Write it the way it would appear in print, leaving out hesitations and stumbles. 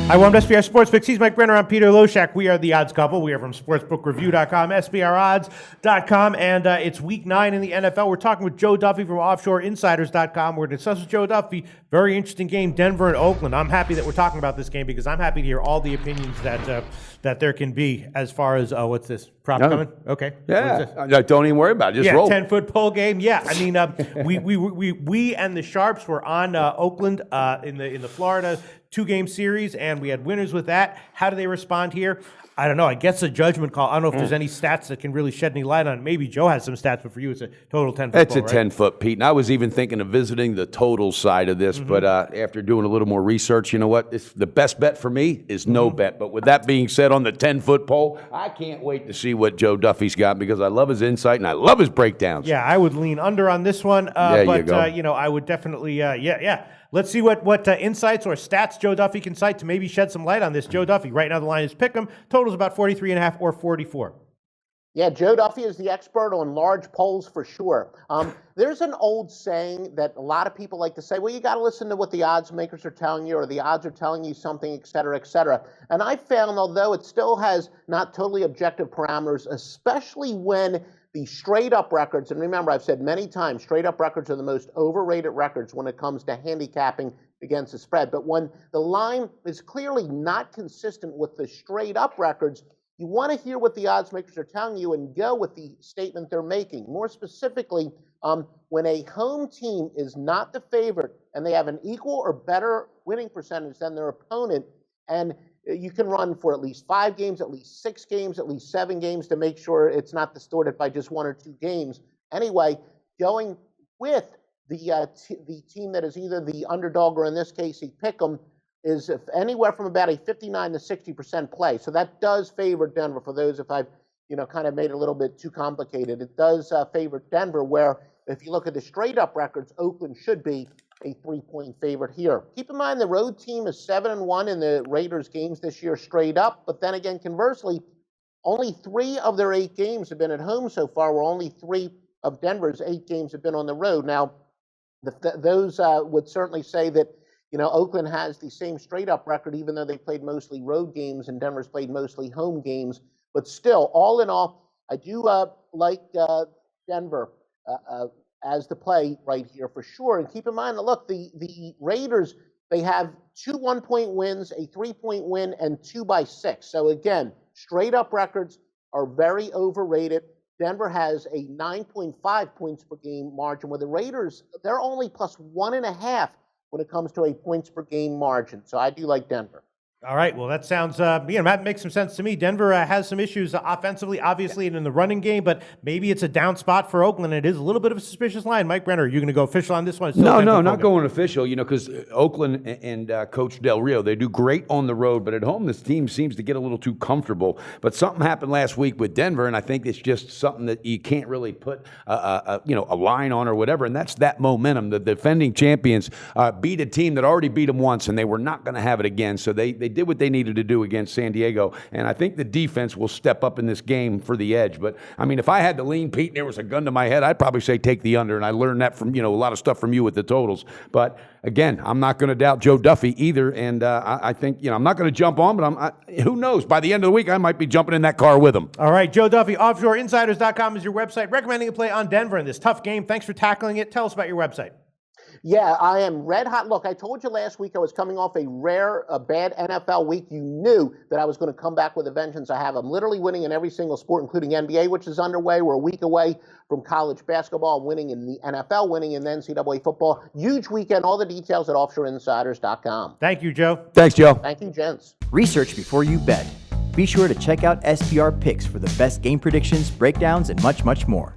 Hi, welcome to SBR Sportsbook. He's Mike Brenner. I'm Peter Loshak. We are the odds couple. We are from sportsbookreview.com, SBRodds.com, and it's week 9 in the NFL. We're talking with Joe Duffy from offshoreinsiders.com. We're going to discuss with Joe Duffy. Very interesting game, Denver and Oakland. I'm happy that we're talking about this game because I'm happy to hear all the opinions that there can be as far as, what's this, prop coming? Okay. Yeah, don't even worry about it. Just roll. 10-foot pole game. Yeah, I mean, we and the Sharps were on Oakland in the Florida 2-game series, and we had winners with that. How do they respond here? I don't know. I guess a judgment call. I don't know if there's any stats that can really shed any light on it. Maybe Joe has some stats, but for you, it's a total 10-foot. It's a 10-foot, Pete. And I was even thinking of visiting the total side of this, but after doing a little more research, you know what? The best bet for me is no bet. But with that being said, on the 10-foot pole, I can't wait to see what Joe Duffy's got because I love his insight and I love his breakdowns. Yeah, I would lean under on this one, I would definitely, Let's see what insights or stats Joe Duffy can cite to maybe shed some light on this. Joe Duffy, right now the line is pick'em. Total's about 43.5 or 44. Yeah, Joe Duffy is the expert on large polls for sure. There's an old saying that a lot of people like to say, well, you got to listen to what the odds makers are telling you or the odds are telling you something, et cetera, et cetera. And I found, although it still has not totally objective parameters, especially when the straight-up records, and remember, I've said many times, straight-up records are the most overrated records when it comes to handicapping against the spread. But when the line is clearly not consistent with the straight-up records, you want to hear what the odds makers are telling you and go with the statement they're making. More specifically, when a home team is not the favorite and they have an equal or better winning percentage than their opponent, and you can run for at least 5 games, at least 6 games, at least 7 games to make sure it's not distorted by just 1 or 2 games. Anyway, going with the team that is either the underdog or in this case, a pick'em, is anywhere from about a 59 to 60% play. So that does favor Denver. For those, if I've kind of made it a little bit too complicated, it does favor Denver, where if you look at the straight-up records, Oakland should be a 3-point favorite here. Keep in mind the road team is 7-1 in the Raiders games this year straight up, but then again, conversely, only 3 of their 8 games have been at home so far, where only 3 of Denver's 8 games have been on the road. Now, those would certainly say that Oakland has the same straight-up record, even though they played mostly road games and Denver's played mostly home games. But still, all in all, I do like Denver as the play right here for sure. And keep in mind, look, the Raiders, they have 2 1-point wins, a 3-point win, and 2 by 6. So again, straight-up records are very overrated. Denver has a 9.5 points per game margin, where the Raiders, they're only plus 1.5 when it comes to a points per game margin. So I do like Denver. All right, well, that sounds, that makes some sense to me. Denver has some issues offensively, obviously, and in the running game, but maybe it's a down spot for Oakland. It is a little bit of a suspicious line. Mike Brenner, are you going to go official on this one? No, not going official, because Oakland and Coach Del Rio, they do great on the road, but at home, this team seems to get a little too comfortable. But something happened last week with Denver, and I think it's just something that you can't really put, a line on or whatever, and that's that momentum. The defending champions beat a team that already beat them once, and they were not going to have it again, so they did what they needed to do against San Diego, and I think the defense will step up in this game for the edge. But, I mean, if I had to lean, Pete, and there was a gun to my head, I'd probably say take the under, and I learned that from, a lot of stuff from you with the totals. But, again, I'm not going to doubt Joe Duffy either, and I think, I'm not going to jump on, but who knows? By the end of the week, I might be jumping in that car with him. All right, Joe Duffy, offshoreinsiders.com is your website, recommending a play on Denver in this tough game. Thanks for tackling it. Tell us about your website. Yeah, I am red hot. Look, I told you last week I was coming off a bad NFL week. You knew that I was going to come back with a vengeance. I'm literally winning in every single sport, including NBA, which is underway. We're a week away from college basketball, winning in the NFL, winning in the NCAA football. Huge weekend. All the details at offshoreinsiders.com. Thank you, Joe. Thanks, Joe. Thank you, gents. Research before you bet. Be sure to check out SBR Picks for the best game predictions, breakdowns, and much, much more.